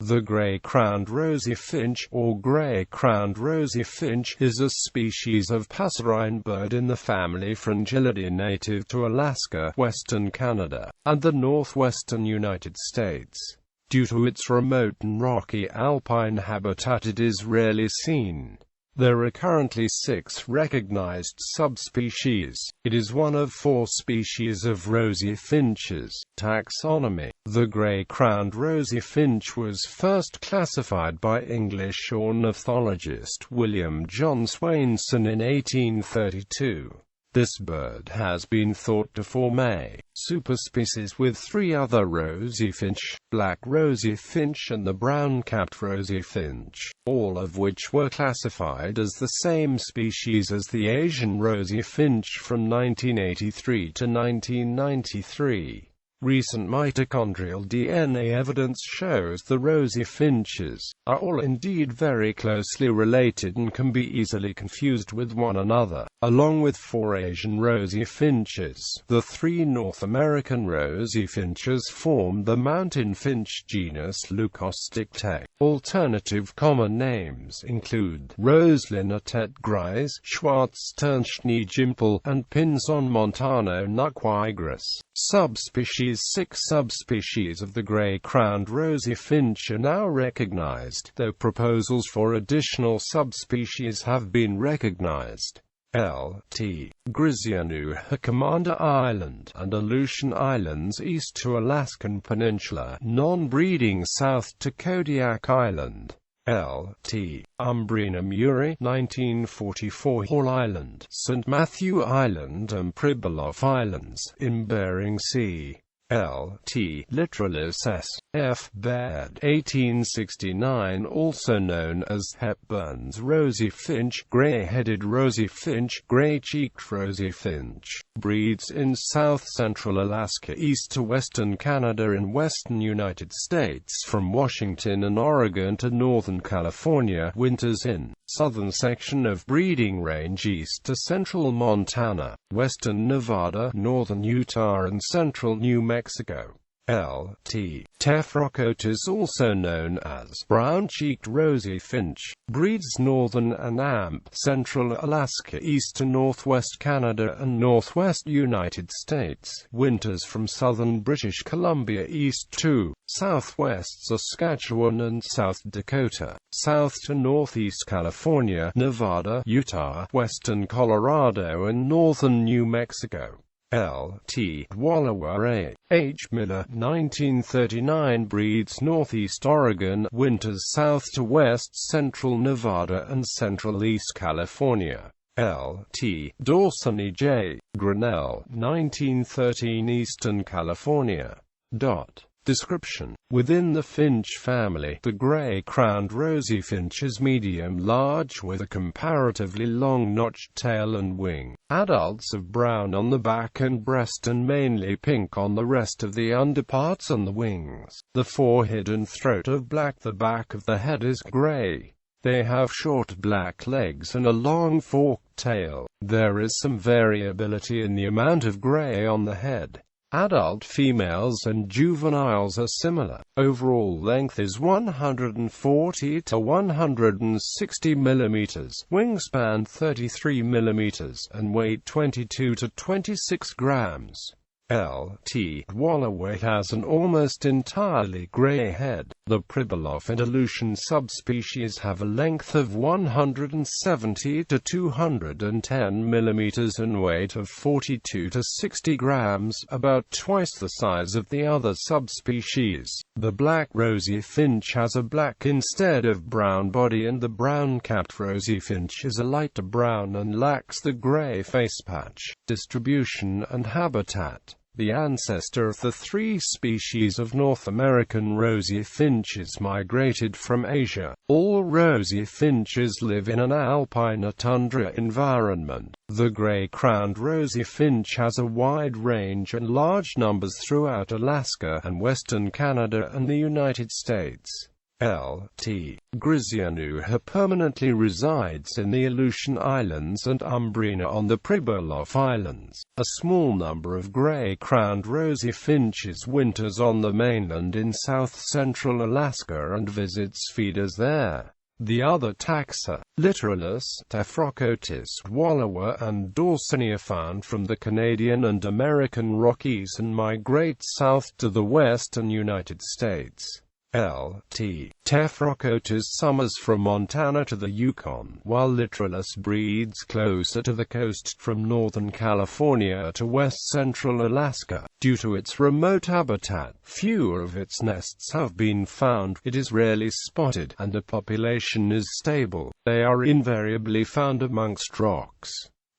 The gray-crowned rosy finch, or gray-crowned rosy finch, is a species of passerine bird in the family Fringillidae native to Alaska, western Canada, and the northwestern United States. Due to its remote and rocky alpine habitat, it is rarely seen. There are currently 6 recognized subspecies. It is one of 4 species of rosy finches. Taxonomy. The gray-crowned rosy finch was first classified by English ornithologist William John Swainson in 1832. This bird has been thought to form a superspecies with 3 other rosy finch, black rosy finch and the brown-capped rosy finch, all of which were classified as the same species as the Asian rosy finch from 1983 to 1993. Recent mitochondrial DNA evidence shows the rosy finches are all indeed very closely related and can be easily confused with one another. Along with 4 Asian rosy finches, the 3 North American rosy finches form the mountain finch genus Leucosticte. Alternative common names include Roselinettet grise, Schwarzternschneegimpel, and Pinson montano nucleigris. Subspecies. 6 subspecies of the gray-crowned rosy finch are now recognized, though proposals for additional subspecies have been recognized. L.T. Grizianu, Commander Island, and Aleutian Islands east to Alaskan Peninsula, non-breeding south to Kodiak Island. L.T. Umbrina Muri, 1944, Hall Island, St. Matthew Island and Pribilof Islands, in Bering Sea. L.T. Literalis S. F. Baird, 1869, also known as Hepburn's rosy finch, gray-headed rosy finch, gray-cheeked rosy finch, breeds in south-central Alaska east to western Canada and western United States from Washington and Oregon to northern California, winters in southern section of breeding range east to central Montana, western Nevada, northern Utah and central New Mexico. L.T. Tefrocotis, also known as brown-cheeked rosy finch, breeds northern and central Alaska east to northwest Canada and northwest United States, winters from southern British Columbia east to southwest Saskatchewan and South Dakota, south to northeast California, Nevada, Utah, western Colorado and northern New Mexico. L.T. Wallowa H. Miller, 1939, breeds northeast Oregon, winters south to west central Nevada and central east California. L.T. Dawsony J. Grinnell, 1913, eastern California. Description. Within the finch family, the gray-crowned rosy finch is medium-large with a comparatively long notched tail and wing. Adults are brown on the back and breast and mainly pink on the rest of the underparts and the wings. The forehead and throat are black. The back of the head is gray. They have short black legs and a long forked tail. There is some variability in the amount of gray on the head. Adult females and juveniles are similar. Overall length is 140 to 160 mm, wingspan 33 mm, and weight 22 to 26 grams. L.T. Wallowa has an almost entirely gray head. The Pribilof and Aleutian subspecies have a length of 170 to 210 mm and weight of 42 to 60 grams, about twice the size of the other subspecies. The black rosy finch has a black instead of brown body, and the brown-capped rosy finch is a lighter brown and lacks the gray face patch. Distribution and habitat. The ancestor of the 3 species of North American rosy finches migrated from Asia. All rosy finches live in an alpine tundra environment. The gray-crowned rosy finch has a wide range and large numbers throughout Alaska and western Canada and the United States. L.T. grizianua permanently resides in the Aleutian Islands and Umbrina on the Pribilof Islands. A small number of gray-crowned rosy finches winters on the mainland in south-central Alaska and visits feeders there. The other taxa, Literalis, Tephrocotis, Wallowa and Dawsonia, found from the Canadian and American Rockies and migrate south to the western United States. L.T. Tephrocotis summers from Montana to the Yukon, while Literalis breeds closer to the coast from northern California to west-central Alaska. Due to its remote habitat, fewer of its nests have been found, it is rarely spotted, and the population is stable. They are invariably found amongst rocks.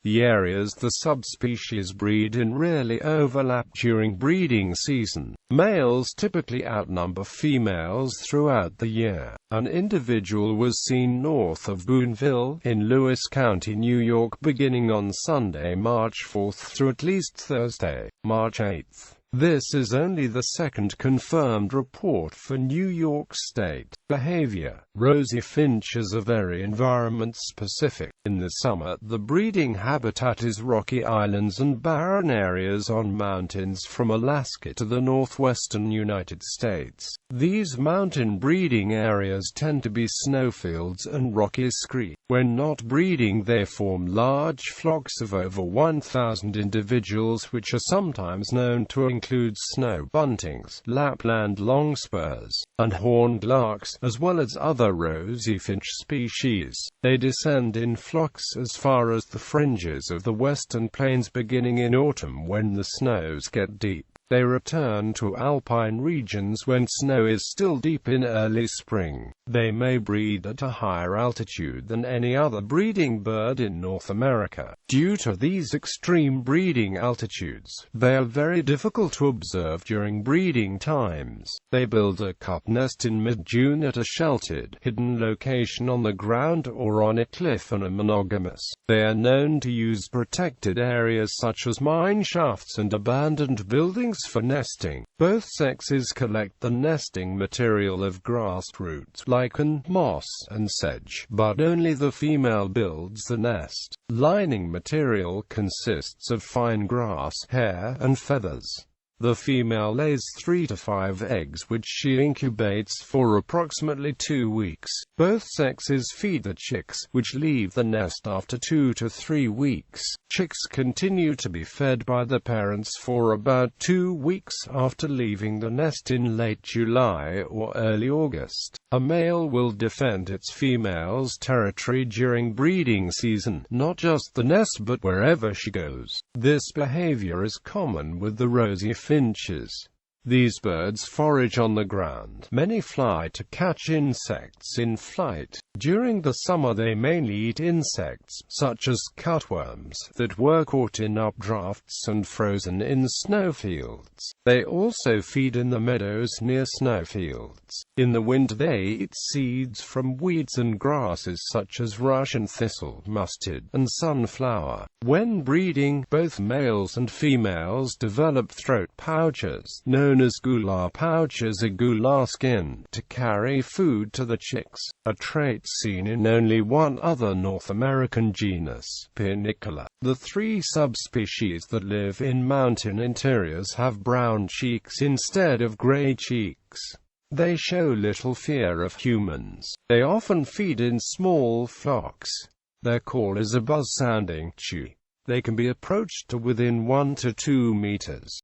The areas the subspecies breed in rarely overlap during breeding season. Males typically outnumber females throughout the year. An individual was seen north of Boonville, in Lewis County, New York, beginning on Sunday, March 4 through at least Thursday, March 8. This is only the second confirmed report for New York State. Behavior. Rosy finches are very environment-specific. In the summer, the breeding habitat is rocky islands and barren areas on mountains from Alaska to the northwestern United States. These mountain breeding areas tend to be snowfields and rocky scree. When not breeding, they form large flocks of over 1,000 individuals, which are sometimes known to include snow buntings, Lapland longspurs, and horned larks, as well as other rosy finch species. They descend in flocks as far as the fringes of the western plains beginning in autumn when the snows get deep. They return to alpine regions when snow is still deep in early spring. They may breed at a higher altitude than any other breeding bird in North America. Due to these extreme breeding altitudes, they are very difficult to observe during breeding times. They build a cup nest in mid-June at a sheltered, hidden location on the ground or on a cliff and are monogamous. They are known to use protected areas such as mine shafts and abandoned buildings for nesting. Both sexes collect the nesting material of grass roots, lichen, moss, and sedge, but only the female builds the nest. Lining material consists of fine grass, hair, and feathers. The female lays 3 to 5 eggs which she incubates for approximately 2 weeks. Both sexes feed the chicks, which leave the nest after 2 to 3 weeks. Chicks continue to be fed by the parents for about 2 weeks after leaving the nest in late July or early August. A male will defend its female's territory during breeding season, not just the nest but wherever she goes. This behavior is common with the rosy finches. These birds forage on the ground. Many fly to catch insects in flight. During the summer they mainly eat insects, such as cutworms, that were caught in updrafts and frozen in snowfields. They also feed in the meadows near snowfields. In the winter they eat seeds from weeds and grasses such as Russian thistle, mustard, and sunflower. When breeding, both males and females develop throat pouches, known as gular pouches or gular skin, to carry food to the chicks, a trait seen in only one other North American genus, Panicola. The 3 subspecies that live in mountain interiors have brown cheeks instead of gray cheeks. They show little fear of humans. They often feed in small flocks. Their call is a buzz-sounding chew. They can be approached to within 1 to 2 meters.